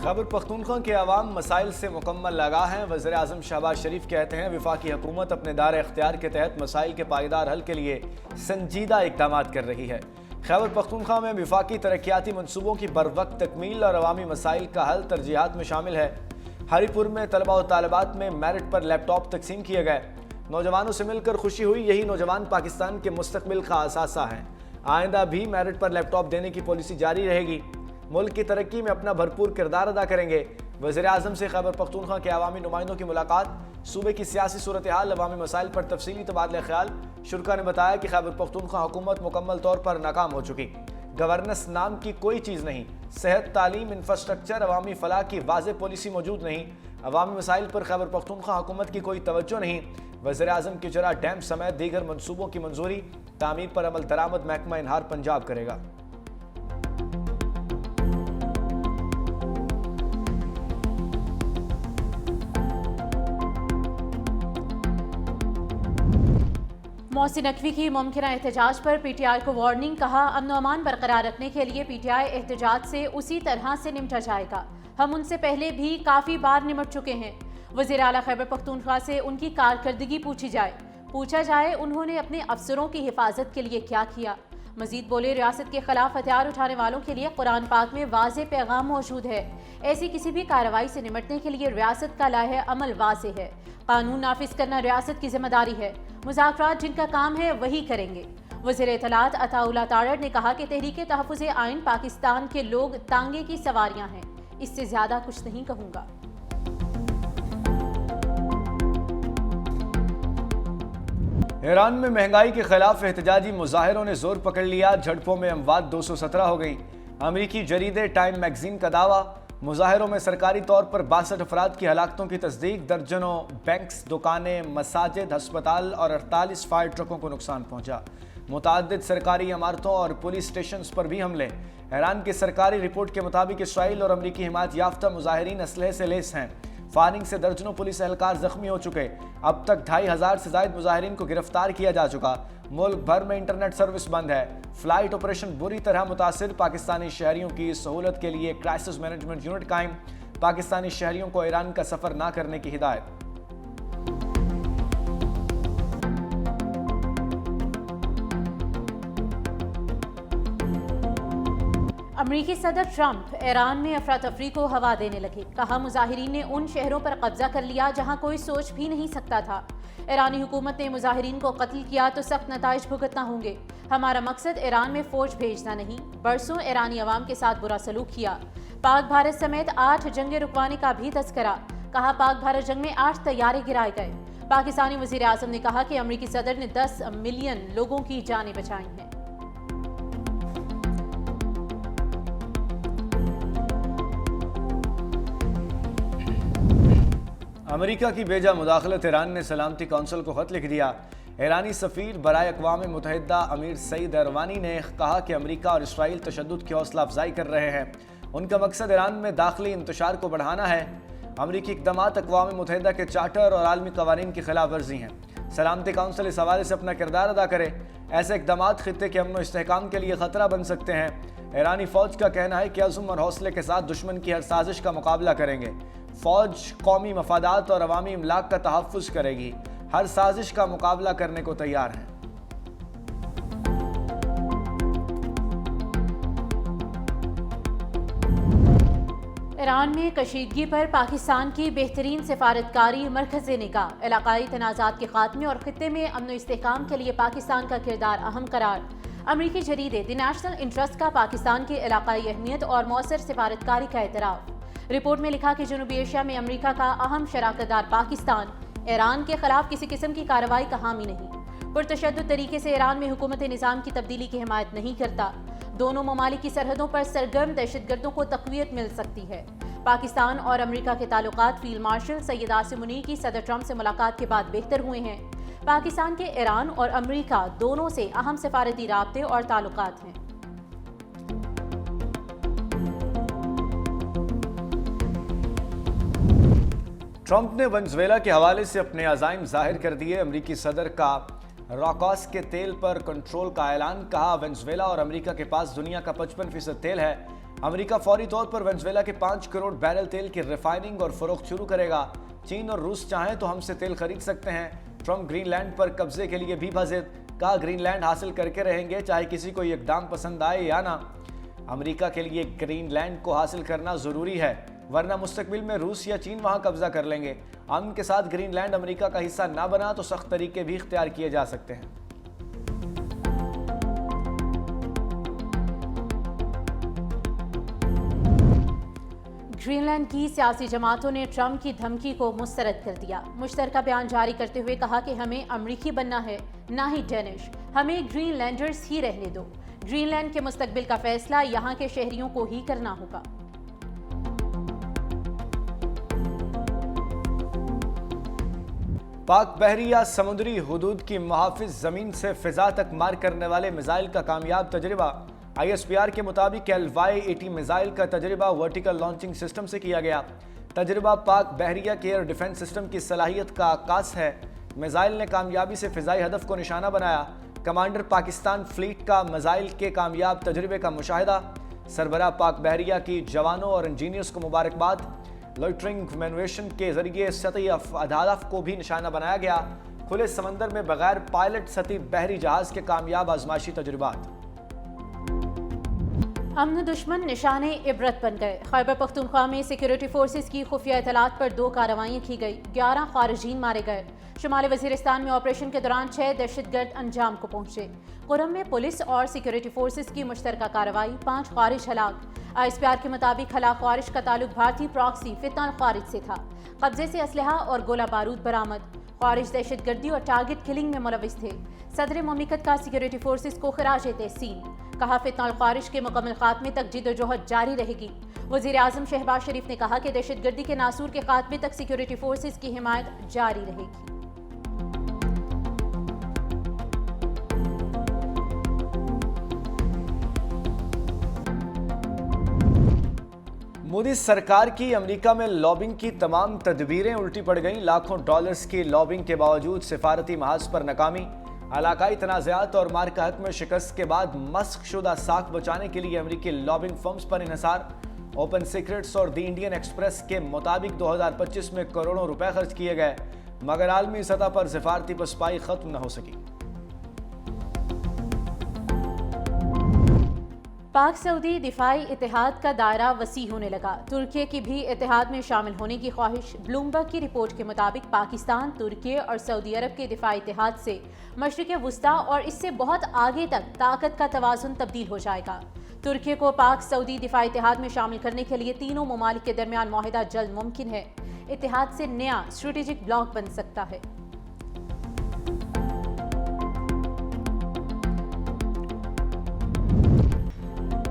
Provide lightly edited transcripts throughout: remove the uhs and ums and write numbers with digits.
خیبر پختونخوا کے عوام مسائل سے مکمل آگاہ ہیں۔ وزیر اعظم شہباز شریف کہتے ہیں وفاقی حکومت اپنے دائرہ اختیار کے تحت مسائل کے پائیدار حل کے لیے سنجیدہ اقدامات کر رہی ہے۔ خیبر پختونخوا میں وفاقی ترقیاتی منصوبوں کی بروقت تکمیل اور عوامی مسائل کا حل ترجیحات میں شامل ہے۔ ہری پور میں طلباء و طالبات میں میرٹ پر لیپ ٹاپ تقسیم کیے گئے۔ نوجوانوں سے مل کر خوشی ہوئی، یہی نوجوان پاکستان کے مستقبل کا اثاثہ ہیں۔ آئندہ بھی میرٹ پر لیپ ٹاپ دینے کی پالیسی جاری رہے گی۔ ملک کی ترقی میں اپنا بھرپور کردار ادا کریں گے۔ وزیر اعظم سے خیبر پختونخوا کے عوامی نمائندوں کی ملاقات، صوبے کی سیاسی صورتحال، عوامی مسائل پر تفصیلی تبادلہ خیال۔ شرکا نے بتایا کہ خیبر پختونخوا حکومت مکمل طور پر ناکام ہو چکی، گورننس نام کی کوئی چیز نہیں، صحت، تعلیم، انفراسٹرکچر، عوامی فلاح کی واضح پالیسی موجود نہیں، عوامی مسائل پر خیبر پختونخوا حکومت کی کوئی توجہ نہیں۔ وزیر اعظم کی جرا ڈیم سمیت دیگر منصوبوں کی منظوری، تعمیر پر عمل درآمد محکمہ انہار پنجاب کرے گا۔ محسن نقوی کی ممکنہ احتجاج پر پی ٹی آئی کو وارننگ، کہا امن و امان برقرار رکھنے کے لیے پی ٹی آئی احتجاج سے اسی طرح سے نمٹا جائے گا، ہم ان سے پہلے بھی کافی بار نمٹ چکے ہیں۔ وزیر اعلیٰ خیبر پختونخوا سے ان کی کارکردگی پوچھا جائے انہوں نے اپنے افسروں کی حفاظت کے لیے کیا کیا۔ مزید بولے ریاست کے خلاف ہتھیار اٹھانے والوں کے لیے قرآن پاک میں واضح پیغام موجود ہے، ایسی کسی بھی کارروائی سے نمٹنے کے لیے ریاست کا لائحہ عمل واضح ہے، قانون نافذ کرنا ریاست کی ذمہ داری ہے، مذاکرات جن کا کام ہے وہی کریں گے۔ وزیر اطلاعات عطا اللہ تارڑ نے کہا کہ تحریک تحفظ آئین پاکستان کے لوگ تانگے کی سواریاں ہیں، اس سے زیادہ کچھ نہیں کہوں گا۔ ایران میں مہنگائی کے خلاف احتجاجی مظاہروں نے زور پکڑ لیا، جھڑپوں میں اموات 217 ہو گئی۔ امریکی جریدے ٹائم میگزین کا دعویٰ، مظاہروں میں سرکاری طور پر 62 افراد کی ہلاکتوں کی تصدیق، درجنوں بینکس، دکانیں، مساجد، ہسپتال اور 48 فائر ٹرکوں کو نقصان پہنچا۔ متعدد سرکاری عمارتوں اور پولیس اسٹیشنز پر بھی حملے۔ ایران کی سرکاری رپورٹ کے مطابق اسرائیل اور امریکی حمایت یافتہ مظاہرین اسلحے سے لیس ہیں۔ فائرنگ سے درجنوں پولیس اہلکار زخمی ہو چکے۔ اب تک 2500 سے زائد مظاہرین کو گرفتار کیا جا چکا۔ ملک بھر میں انٹرنیٹ سروس بند ہے۔ فلائٹ آپریشن بری طرح متاثر، پاکستانی شہریوں کی سہولت کے لیے کرائسس مینجمنٹ یونٹ قائم، پاکستانی شہریوں کو ایران کا سفر نہ کرنے کی ہدایت۔ امریکی صدر ٹرمپ ایران میں افراتفری کو ہوا دینے لگے، کہا مظاہرین نے ان شہروں پر قبضہ کر لیا جہاں کوئی سوچ بھی نہیں سکتا تھا۔ ایرانی حکومت نے مظاہرین کو قتل کیا تو سخت نتائج بھگتنا ہوں گے۔ ہمارا مقصد ایران میں فوج بھیجنا نہیں، برسوں ایرانی عوام کے ساتھ برا سلوک کیا۔ پاک بھارت سمیت 8 جنگیں رکوانے کا بھی تذکرہ، کہا پاک بھارت جنگ میں 8 طیارے گرائے گئے۔ پاکستانی وزیر اعظم نے کہا کہ امریکی صدر نے 10 ملین لوگوں کی جانیں بچائی ہیں۔ امریکہ کی بیجا مداخلت، ایران نے سلامتی کونسل کو خط لکھ دیا۔ ایرانی سفیر برائے اقوام متحدہ امیر سعید ایروانی نے کہا کہ امریکہ اور اسرائیل تشدد کی حوصلہ افزائی کر رہے ہیں، ان کا مقصد ایران میں داخلی انتشار کو بڑھانا ہے۔ امریکی اقدامات اقوام متحدہ کے چارٹر اور عالمی قوانین کی خلاف ورزی ہیں۔ سلامتی کونسل اس حوالے سے اپنا کردار ادا کرے۔ ایسے اقدامات خطے کے امن و استحکام کے لیے خطرہ بن سکتے ہیں۔ ایرانی فوج کا کہنا ہے کہ عزم اور حوصلے کے ساتھ دشمن کی ہر سازش کا مقابلہ کریں گے۔ فوج قومی مفادات اور عوامی املاک کا تحفظ کرے گی، ہر سازش کا مقابلہ کرنے کو تیار ہیں۔ ایران میں کشیدگی پر پاکستان کی بہترین سفارتکاری مرکز نگاہ، علاقائی تنازعات کے خاتمے اور خطے میں امن و استحکام کے لیے پاکستان کا کردار اہم قرار۔ امریکی جریدے دی نیشنل انٹرسٹ کا پاکستان کی علاقائی اہمیت اور مؤثر سفارتکاری کا اعتراف۔ رپورٹ میں لکھا کہ جنوبی ایشیا میں امریکہ کا اہم شراکت دار پاکستان ایران کے خلاف کسی قسم کی کارروائی کا حامی نہیں، پرتشدد طریقے سے ایران میں حکومت نظام کی تبدیلی کی حمایت نہیں کرتا۔ دونوں ممالک کی سرحدوں پر سرگرم دہشت گردوں کو تقویت مل سکتی ہے۔ پاکستان اور امریکہ کے تعلقات فیلڈ مارشل سید عاصم منیر کی صدر ٹرمپ سے ملاقات کے بعد بہتر ہوئے ہیں۔ پاکستان کے ایران اور امریکہ دونوں سے اہم سفارتی رابطے اور تعلقات ہیں۔ ٹرمپ نے ونزویلا کے حوالے سے اپنے عزائم ظاہر کر دیے۔ امریکی صدر کا راکاس کے تیل پر کنٹرول کا اعلان، کہا ونزویلا اور امریکہ کے پاس دنیا کا 55% تیل ہے۔ امریکہ فوری طور پر وینزویلا کے 5 کروڑ بیرل تیل کی ریفائننگ اور فروخت شروع کرے گا۔ چین اور روس چاہیں تو ہم سے تیل خرید سکتے ہیں۔ ٹرمپ گرین لینڈ پر قبضے کے لیے بھی بھازد، کہا گرین لینڈ حاصل کر کے رہیں گے چاہے کسی کو یہ اقدام پسند آئے یا نہ۔ امریکہ کے لیے گرین لینڈ کو حاصل کرنا ضروری ہے، ورنہ مستقبل میں روس یا چین وہاں قبضہ کر لیں گے۔ امن کے ساتھ گرین لینڈ امریکہ کا حصہ نہ بنا تو سخت طریقے بھی اختیار کیے جا سکتے ہیں۔ گرین لینڈ کی سیاسی جماعتوں نے ٹرمپ کی دھمکی کو مسترد کر دیا۔ مشترکہ بیان جاری کرتے ہوئے کہا کہ ہمیں امریکی بننا ہے، نہ ہی ڈینش، ہمیں گرین لینڈرز ہی رہنے دو۔ گرین لینڈ کے مستقبل کا فیصلہ یہاں کے شہریوں کو ہی کرنا ہوگا۔ پاک بحریہ سمندری حدود کی محافظ زمین سے فضا تک مار کرنے والے میزائل کا کامیاب تجربہ۔ ISPR کے مطابق LY-80 میزائل کا تجربہ ورٹیکل لانچنگ سسٹم سے کیا گیا۔ تجربہ پاک بحریہ کے ایئر ڈیفنس سسٹم کی صلاحیت کا عکاس ہے۔ میزائل نے کامیابی سے فضائی ہدف کو نشانہ بنایا۔ کمانڈر پاکستان فلیٹ کا میزائل کے کامیاب تجربے کا مشاہدہ۔ سربراہ پاک بحریہ کی جوانوں اور انجینئرز کو مبارکباد۔ لوئٹرنگ مینویشن کے ذریعے سطحی اہداف کو بھی نشانہ بنایا گیا۔ کھلے سمندر میں بغیر پائلٹ سطحی بحری جہاز کے کامیاب آزمائشی تجربات۔ امن دشمن نشانے عبرت بن گئے۔ خیبر پختونخوا میں سیکیورٹی فورسز کی خفیہ اطلاعات پر 2 کارروائیاں کی گئی، 11 خارجین مارے گئے۔ شمالی وزیرستان میں آپریشن کے دوران 6 دہشت گرد انجام کو پہنچے۔ قرم میں پولیس اور سیکیورٹی فورسز کی مشترکہ کارروائی، 5 خارج ہلاک۔ ISPR کے مطابق ہلاک خارج کا تعلق بھارتی پراکسی فتنہ الخارج سے تھا۔ قبضے سے اسلحہ اور گولہ بارود برآمد۔ خارج دہشت گردی اور ٹارگٹ کلنگ میں ملوث تھے۔ صدر مملکت کا سیکیورٹی فورسز کو خراج تحسین، کہا فتنہ الخارج کے مکمل خاتمے تک جدوجہد جاری رہے گی۔ وزیر اعظم شہباز شریف نے کہا کہ دہشت گردی کے ناسور کے خاتمے تک سیکیورٹی فورسز کی حمایت جاری رہے گی۔ مودی سرکار کی امریکہ میں لابنگ کی تمام تدبیریں الٹی پڑ گئیں۔ لاکھوں ڈالرز کی لابنگ کے باوجود سفارتی محاذ پر ناکامی۔ علاقائی تنازعات اور مارکا حق میں شکست کے بعد مسخ شدہ ساکھ بچانے کے لیے امریکی لابنگ فرمز پر انحصار۔ اوپن سیکرٹس اور دی انڈین ایکسپریس کے مطابق 2025 میں کروڑوں روپے خرچ کیے گئے، مگر عالمی سطح پر سفارتی پسپائی ختم نہ ہو سکی۔ پاک سعودی دفاعی اتحاد کا دائرہ وسیع ہونے لگا۔ ترکیے کی بھی اتحاد میں شامل ہونے کی خواہش۔ بلومبرگ کی رپورٹ کے مطابق پاکستان، ترکیے اور سعودی عرب کے دفاعی اتحاد سے مشرق وسطیٰ اور اس سے بہت آگے تک طاقت کا توازن تبدیل ہو جائے گا۔ ترکیے کو پاک سعودی دفاعی اتحاد میں شامل کرنے کے لیے تینوں ممالک کے درمیان معاہدہ جلد ممکن ہے۔ اتحاد سے نیا اسٹریٹجک بلاک بن سکتا ہے۔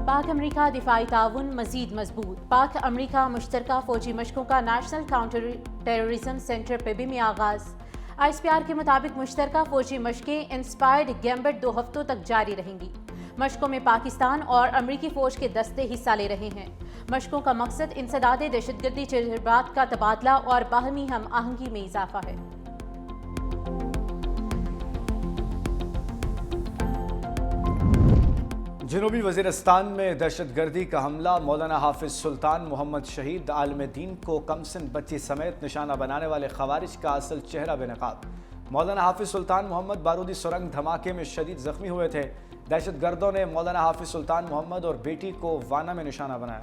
پاک امریکہ دفاعی تعاون مزید مضبوط۔ پاک امریکہ مشترکہ فوجی مشقوں کا نیشنل کاؤنٹر ٹیررزم سینٹر پیبی میں آغاز۔ ISPR کے مطابق مشترکہ فوجی مشقیں انسپائرڈ گیمبٹ 2 ہفتوں تک جاری رہیں گی۔ مشقوں میں پاکستان اور امریکی فوج کے دستے حصہ لے رہے ہیں۔ مشقوں کا مقصد انسداد دہشت گردی تجربات کا تبادلہ اور باہمی ہم آہنگی میں اضافہ ہے۔ جنوبی وزیرستان میں دہشت گردی کا حملہ، مولانا حافظ سلطان محمد شہید عالم دین کو کمسن بچی سمیت نشانہ بنانے والے خوارج کا اصل چہرہ بے نقاب۔ مولانا حافظ سلطان محمد بارودی سرنگ دھماکے میں شدید زخمی ہوئے تھے۔ دہشت گردوں نے مولانا حافظ سلطان محمد اور بیٹی کو وانا میں نشانہ بنایا۔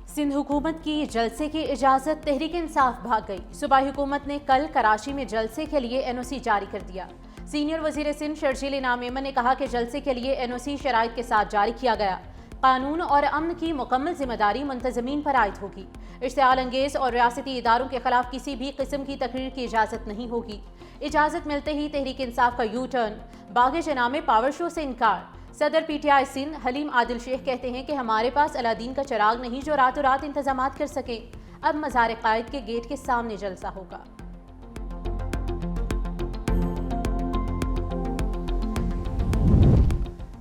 سندھ حکومت کی جلسے کی اجازت، تحریک انصاف بھاگ گئی۔ صوبائی حکومت نے کل کراچی میں جلسے کے لیے NOC جاری کر دیا۔ سینئر وزیر سندھ شرجیل انعام میمن نے کہا کہ جلسے کے لیے NOC شرائط کے ساتھ جاری کیا گیا۔ قانون اور امن کی مکمل ذمہ داری منتظمین پر عائد ہوگی۔ اشتعال انگیز اور ریاستی اداروں کے خلاف کسی بھی قسم کی تقریر کی اجازت نہیں ہوگی۔ اجازت ملتے ہی تحریک انصاف کا یو ٹرن، باغ جناح میں پاور شو سے انکار۔ صدر PTI سندھ حلیم عادل شیخ کہتے ہیں کہ ہمارے پاس الادین کا چراغ نہیں جو راتوں رات انتظامات کر سکے۔ اب مزار قائد کے گیٹ کے سامنے جلسہ ہوگا۔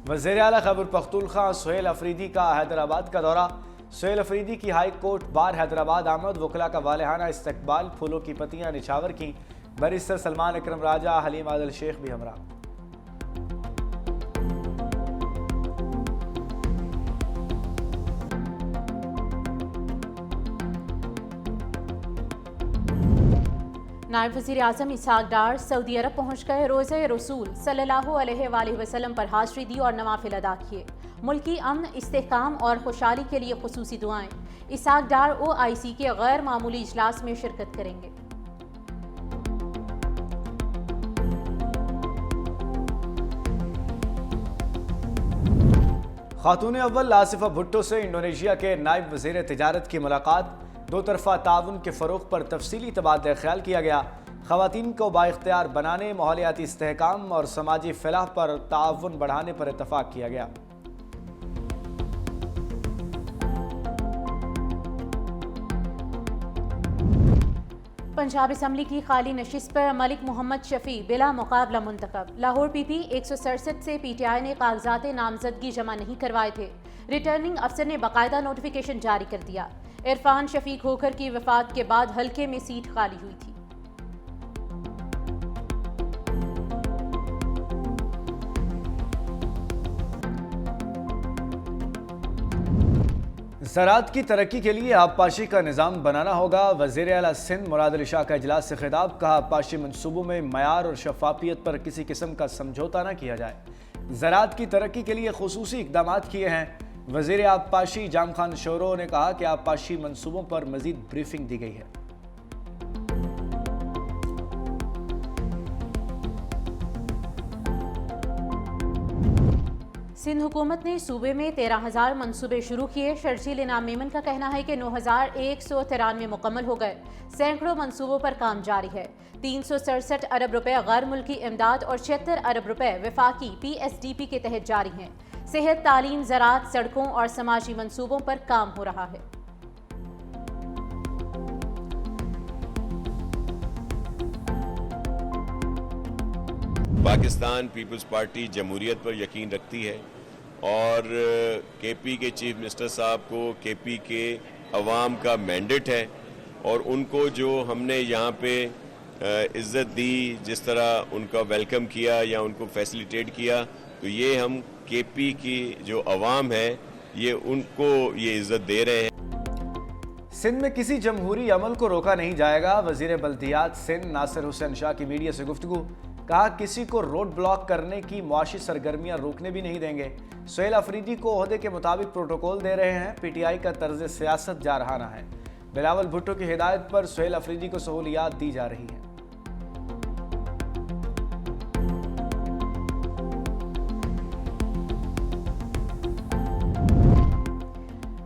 وزیر اعلیٰ خیبر پختونخوا سہیل افریدی کا حیدرآباد کا دورہ۔ سہیل افریدی کی ہائی کورٹ بار حیدرآباد آمد، وکلاء کا والہانہ استقبال، پھولوں کی پتیاں نچھاور کیں، بیرسٹر سلمان اکرم راجہ، حلیم عادل شیخ بھی ہمراہ۔ نائب وزیر اعظم اسحاق ڈار سعودی عرب پہنچ گئے، روزہ رسول صلی اللہ علیہ وآلہ وسلم پر حاضری دی اور نوافل ادا کیے۔ ملکی امن، استحکام اور خوشحالی کے لیے خصوصی دعائیں۔ اسحاق ڈار OIC کے غیر معمولی اجلاس میں شرکت کریں گے۔ خاتون اول آصفہ بھٹو سے انڈونیشیا کے نائب وزیر تجارت کی ملاقات، دو طرفہ تعاون کے فروغ پر تفصیلی تبادلہ خیال کیا گیا۔ خواتین کو بااختیار بنانے، ماحولیاتی استحکام اور سماجی فلاح پر تعاون بڑھانے پر اتفاق کیا گیا۔ پنجاب اسمبلی کی خالی نشست پر ملک محمد شفیع بلا مقابلہ منتخب۔ لاہور PP 167 سے PTI نے کاغذات نامزدگی جمع نہیں کروائے تھے، ریٹرننگ افسر نے باقاعدہ نوٹیفیکیشن جاری کر دیا۔ عرفان شفیق کھوکھر کی وفات کے بعد حلقے میں سیٹ خالی ہوئی تھی۔ زراعت کی ترقی کے لیے آبپاشی کا نظام بنانا ہوگا۔ وزیر اعلیٰ سندھ مراد علی شاہ کا اجلاس سے خطاب، کہا آبپاشی منصوبوں میں معیار اور شفافیت پر کسی قسم کا سمجھوتہ نہ کیا جائے۔ زراعت کی ترقی کے لیے خصوصی اقدامات کیے ہیں۔ وزیر آبپاشی جام خان شورو نے کہا کہ آبپاشی منصوبوں پر مزید بریفنگ دی گئی ہے۔ سندھ حکومت نے صوبے میں 13,000 منصوبے شروع کیے۔ شرجیل انعام میمن کا کہنا ہے کہ 9,193 مکمل ہو گئے۔ سینکڑوں منصوبوں پر کام جاری ہے۔ 367 ارب روپے غیر ملکی امداد اور 76 ارب روپے وفاقی PSDP کے تحت جاری ہیں۔ صحت، تعلیم، زراعت، سڑکوں اور سماجی منصوبوں پر کام ہو رہا ہے۔ پاکستان پیپلز پارٹی جمہوریت پر یقین رکھتی ہے اور KP کے چیف منسٹر صاحب کو KP کے عوام کا مینڈیٹ ہے، اور ان کو جو ہم نے یہاں پہ عزت دی، جس طرح ان کا ویلکم کیا یا ان کو فیسیلیٹیٹ کیا، تو یہ ہم KP کی جو عوام ہے یہ ان کو یہ عزت دے رہے ہیں۔ سندھ میں کسی جمہوری عمل کو روکا نہیں جائے گا۔ وزیر بلدیات سندھ ناصر حسین شاہ کی میڈیا سے گفتگو، کہا کسی کو روڈ بلاک کرنے کی معاشی سرگرمیاں روکنے بھی نہیں دیں گے۔ سہیل افریدی کو عہدے کے مطابق پروٹوکول دے رہے ہیں، PTI کا طرز سیاست جارحانہ ہے۔ بلاول بھٹو کی ہدایت پر سہیل افریدی کو سہولیات دی جا رہی ہیں۔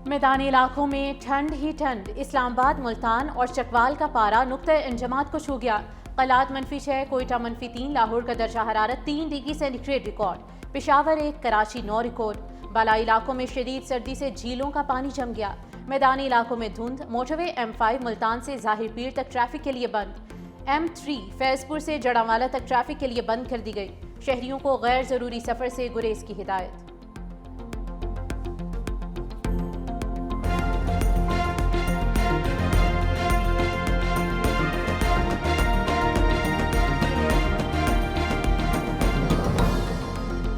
میدانی علاقوں میں ٹھنڈ ہی ٹھنڈ، اسلام آباد، ملتان اور چکوال کا پارا نقطۂ انجماد کو چھو گیا۔ قلات -6، کوئٹہ -3، لاہور کا درجہ حرارت 3 ڈگری سینٹی گریڈ ریکارڈ، پشاور 1، کراچی 9 ریکارڈ۔ بالائی علاقوں میں شدید سردی سے جھیلوں کا پانی جم گیا۔ میدانی علاقوں میں دھند۔ موٹر وے M5 ملتان سے ظاہر پیر تک ٹریفک کے لیے بند۔ M3 فیض پور سے جڑاوالا تک ٹریفک کے لیے بند کر دی گئی۔ شہریوں کو غیر ضروری سفر سے گریز کی ہدایت۔